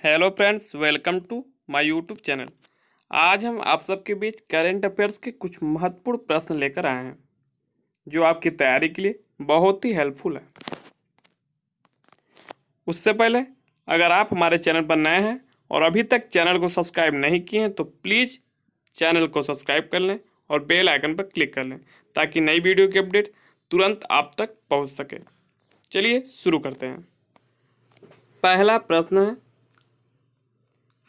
Hello friends, welcome to my YouTube channel. आज हम आप सबके बीच करंट अफेयर्स के कुछ महत्वपूर्ण प्रश्न लेकर आए हैं जो आपकी तैयारी के लिए बहुत ही हेल्पफुल है। उससे पहले अगर आप हमारे चैनल पर नए हैं और अभी तक चैनल को सब्सक्राइब नहीं किए हैं तो प्लीज़ चैनल को सब्सक्राइब कर लें और बेल आइकन पर क्लिक कर लें ताकि नई वीडियो की अपडेट तुरंत आप तक पहुंच सके। चलिए शुरू करते हैं। पहला प्रश्न है,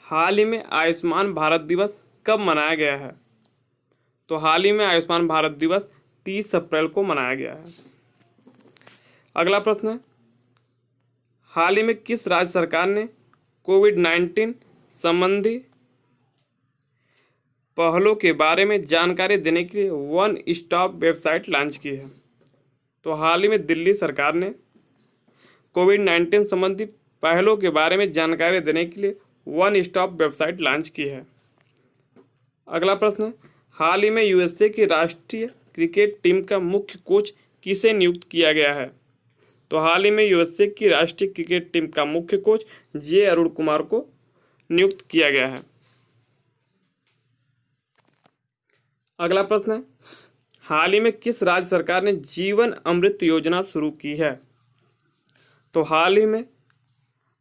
हाल ही में आयुष्मान भारत दिवस कब मनाया गया है? तो हाल ही में आयुष्मान भारत दिवस 30 अप्रैल को मनाया गया है। अगला प्रश्न है, हाल ही में किस राज्य सरकार ने कोविड-19 संबंधी पहलों के बारे में जानकारी देने के लिए वन स्टॉप वेबसाइट लॉन्च की है? तो हाल ही में दिल्ली सरकार ने कोविड-19 संबंधी पहलों के बारे में जानकारी देने के लिए वन स्टॉप वेबसाइट लॉन्च की है। अगला प्रश्न है, हाल ही में यूएसए की राष्ट्रीय क्रिकेट टीम का मुख्य कोच किसे नियुक्त किया गया है? तो हाल ही में यूएसए की राष्ट्रीय क्रिकेट टीम का मुख्य कोच जे अरुण कुमार को नियुक्त किया गया है। अगला प्रश्न है, हाल ही में किस राज्य सरकार ने जीवन अमृत योजना शुरू की है? तो हाल ही में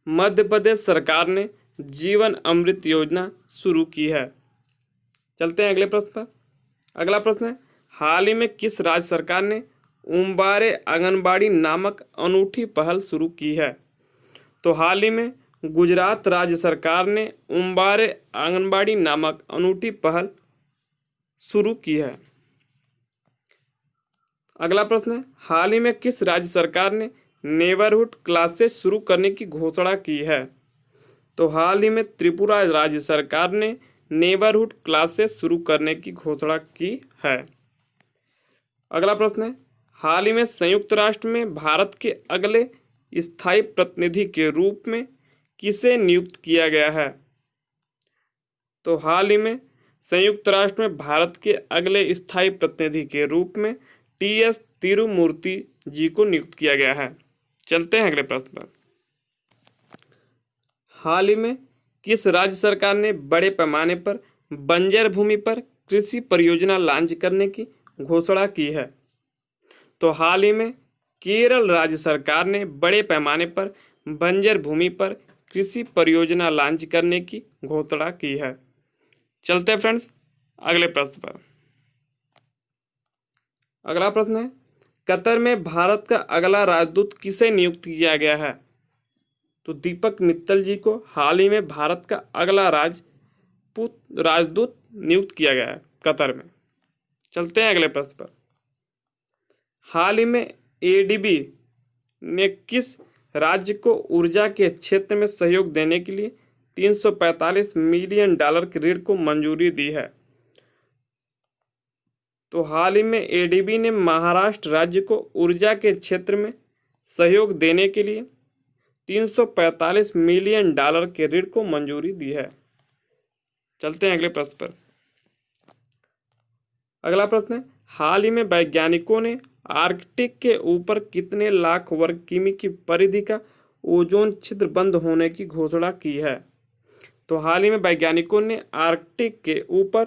मध्य प्रदेश सरकार ने जीवन अमृत योजना शुरू की है। चलते हैं अगले प्रश्न पर। अगला प्रश्न है, हाल ही में किस राज्य सरकार ने उम्बारे आंगनबाड़ी नामक अनूठी पहल शुरू की है? तो हाल ही में गुजरात राज्य सरकार ने उम्बारे आंगनबाड़ी नामक अनूठी पहल शुरू की है। अगला प्रश्न है, हाल ही में किस राज्य सरकार ने नेबरहुड क्लासेस शुरू करने की घोषणा की है? तो हाल ही में त्रिपुरा राज्य सरकार ने नेबरहुड क्लासेस शुरू करने की घोषणा की है। अगला प्रश्न है, हाल ही में संयुक्त राष्ट्र में भारत के अगले स्थायी प्रतिनिधि के रूप में किसे नियुक्त किया गया है? तो हाल ही में संयुक्त राष्ट्र में भारत के अगले स्थायी प्रतिनिधि के रूप में टी.एस. तिरुमूर्ति जी को नियुक्त किया गया है। चलते हैं अगले प्रश्न पर। हाल ही में किस राज्य सरकार ने बड़े पैमाने पर बंजर भूमि पर कृषि परियोजना लॉन्च करने की घोषणा की है? तो हाल ही में केरल राज्य सरकार ने बड़े पैमाने पर बंजर भूमि पर कृषि परियोजना लॉन्च करने की घोषणा की है। चलते हैं फ्रेंड्स अगले प्रश्न पर। अगला प्रश्न है, कतर में भारत का अगला राजदूत किसे नियुक्त किया गया है? तो दीपक मित्तल जी को हाल ही में भारत का अगला राजदूत नियुक्त किया गया है कतर में। चलते हैं अगले प्रश्न पर। हाल ही में एडीबी ने किस राज्य को ऊर्जा के क्षेत्र में सहयोग देने के लिए 345 मिलियन डॉलर के ऋण को मंजूरी दी है? तो हाल ही में एडीबी ने महाराष्ट्र राज्य को ऊर्जा के क्षेत्र में सहयोग देने के लिए 345 मिलियन डॉलर के ऋण को मंजूरी दी है। चलते हैं अगले प्रश्न पर। अगला प्रश्न है, हाल ही में वैज्ञानिकों ने आर्कटिक के ऊपर कितने लाख वर्ग किमी की परिधि का ओजोन छिद्र बंद होने की घोषणा की है? तो हाल ही में वैज्ञानिकों ने आर्कटिक के ऊपर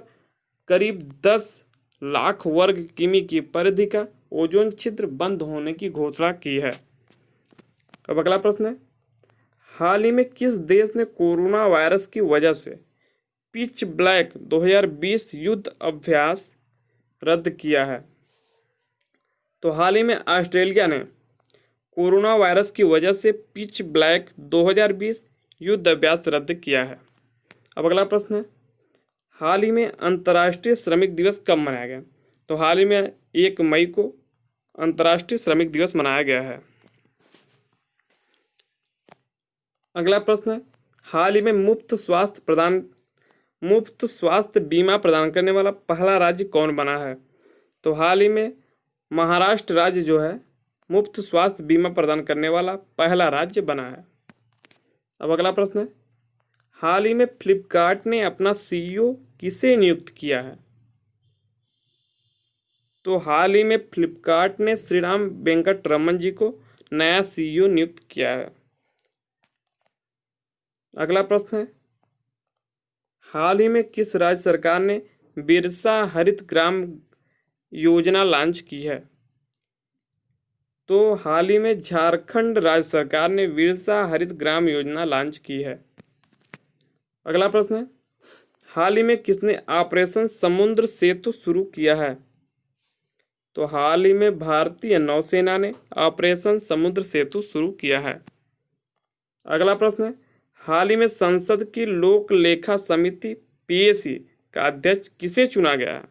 करीब 10 लाख वर्ग किमी की परिधि का ओजोन छिद्र बंद होने की घोषणा की है। अब अगला प्रश्न है, हाल ही में किस देश ने कोरोना वायरस की वजह से पिच ब्लैक 2020 युद्ध अभ्यास रद्द किया है? तो हाल ही में ऑस्ट्रेलिया ने कोरोना वायरस की वजह से पिच ब्लैक 2020 युद्ध अभ्यास रद्द किया है। अब अगला प्रश्न है, हाल ही में अंतर्राष्ट्रीय श्रमिक दिवस कब मनाया गया? तो हाल ही में 1 मई को अंतर्राष्ट्रीय श्रमिक दिवस मनाया गया है। अगला प्रश्न है, हाल ही में मुफ्त स्वास्थ्य बीमा प्रदान करने वाला पहला राज्य कौन बना है? तो हाल ही में महाराष्ट्र राज्य जो है मुफ्त स्वास्थ्य बीमा प्रदान करने वाला पहला राज्य बना है। अब अगला प्रश्न है, हाल ही में फ्लिपकार्ट ने अपना सीईओ किसे नियुक्त किया है? तो हाल ही में फ्लिपकार्ट ने श्रीराम वेंकट रमन जी को नया सीईओ नियुक्त किया है। अगला प्रश्न है, हाल ही में किस राज्य सरकार ने बिरसा हरित ग्राम योजना लॉन्च की है? तो हाल ही में झारखंड राज्य सरकार ने बिरसा हरित ग्राम योजना लॉन्च की है। अगला प्रश्न है, हाल ही में किसने ऑपरेशन समुद्र सेतु शुरू किया है? तो हाल ही में भारतीय नौसेना ने ऑपरेशन समुद्र सेतु शुरू किया है। अगला प्रश्न है, हाल ही में संसद की लोक लेखा समिति पीएसी का अध्यक्ष किसे चुना गया है?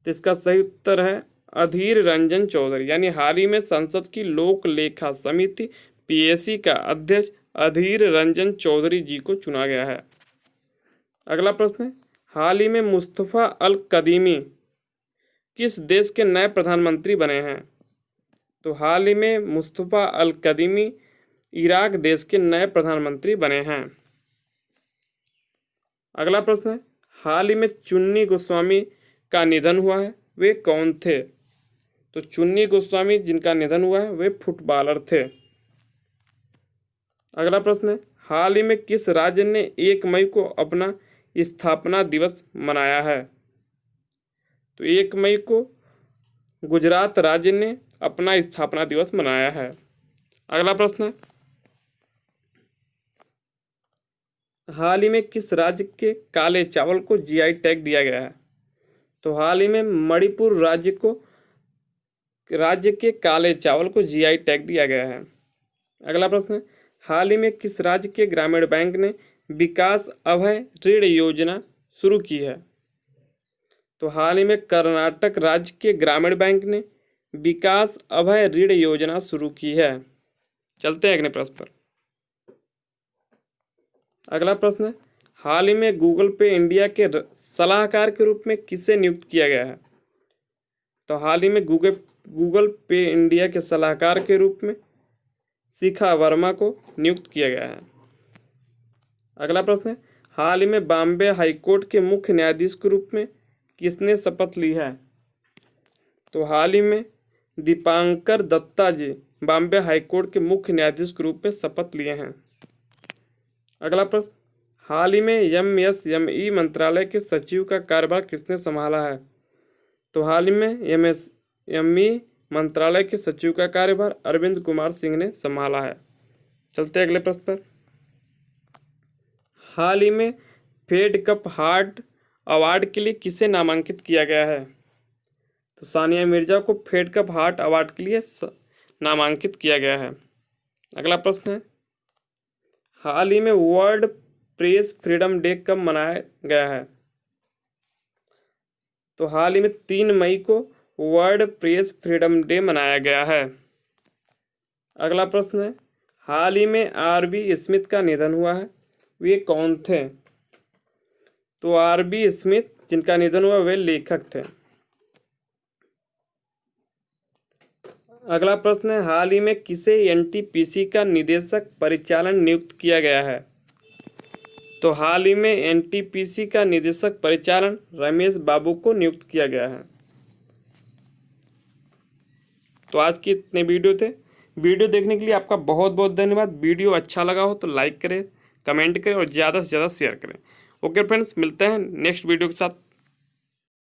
तो इसका सही उत्तर है अधीर रंजन चौधरी। यानी हाल ही में संसद की लोक लेखा समिति पीएसी का अध्यक्ष अधीर रंजन चौधरी जी को चुना गया है। अगला प्रश्न है, हाल ही में मुस्तफ़ा अल कदीमी किस देश के नए प्रधानमंत्री बने हैं? तो हाल ही में मुस्तफ़ा अल कदीमी इराक देश के नए प्रधानमंत्री बने हैं। अगला प्रश्न है, हाल ही में चुन्नी गोस्वामी का निधन हुआ है, वे कौन थे? तो चुन्नी गोस्वामी जिनका निधन हुआ है वे फुटबॉलर थे। अगला प्रश्न है, हाल ही में किस राज्य ने 1 मई को अपना स्थापना दिवस मनाया है? तो 1 मई को गुजरात राज्य ने अपना स्थापना दिवस मनाया है। अगला प्रश्न है, हाल ही में किस राज्य के काले चावल को जीआई टैग दिया गया है? तो हाल ही में मणिपुर राज्य के काले चावल को जीआई टैग दिया गया है। अगला प्रश्न है, हाल ही में किस राज्य के ग्रामीण बैंक ने विकास अभय ऋण योजना शुरू की है? तो हाल ही में कर्नाटक राज्य के ग्रामीण बैंक ने विकास अभय ऋण योजना शुरू की है। चलते हैं अगले प्रश्न पर। अगला प्रश्न है, हाल ही में गूगल पे इंडिया के सलाहकार के रूप में किसे नियुक्त किया गया है? तो हाल ही में गूगल पे इंडिया के सलाहकार के रूप में शिखा वर्मा को नियुक्त किया गया है। अगला प्रश्न है, हाल ही में बॉम्बे हाईकोर्ट के मुख्य न्यायाधीश के रूप में किसने शपथ ली है? तो हाल ही में दीपांकर दत्ता जी बॉम्बे हाईकोर्ट के मुख्य न्यायाधीश के रूप में शपथ लिए हैं। अगला प्रश्न, हाल ही में एमएसएमई मंत्रालय के सचिव का कार्यभार किसने संभाला है? तो हाल ही में एमएसएमई मंत्रालय के सचिव का कार्यभार अरविंद कुमार सिंह ने संभाला है। चलते अगले प्रश्न पर। हाल ही में फेड कप हार्ट अवार्ड के लिए किसे नामांकित किया गया है? तो सानिया मिर्जा को फेड कप हार्ट अवार्ड के लिए नामांकित किया गया है। अगला प्रश्न है, हाल ही में वर्ल्ड प्रेस फ्रीडम डे कब मनाया गया है? तो हाल ही में 3 मई को वर्ल्ड प्रेस फ्रीडम डे मनाया गया है। अगला प्रश्न है, हाल ही में आर.बी. स्मिथ का निधन हुआ है, वे कौन थे? तो आर.बी. स्मिथ जिनका निधन हुआ वे लेखक थे। अगला प्रश्न है, हाल ही में किसे एनटीपीसी का निदेशक परिचालन नियुक्त किया गया है? तो हाल ही में एनटीपीसी का निदेशक परिचालन रमेश बाबू को नियुक्त किया गया है। तो आज की इतने वीडियो थे। वीडियो देखने के लिए आपका बहुत बहुत धन्यवाद। वीडियो अच्छा लगा हो तो लाइक करें, कमेंट करें और ज़्यादा से ज़्यादा शेयर करें। ओके फ्रेंड्स, मिलते हैं नेक्स्ट वीडियो के साथ।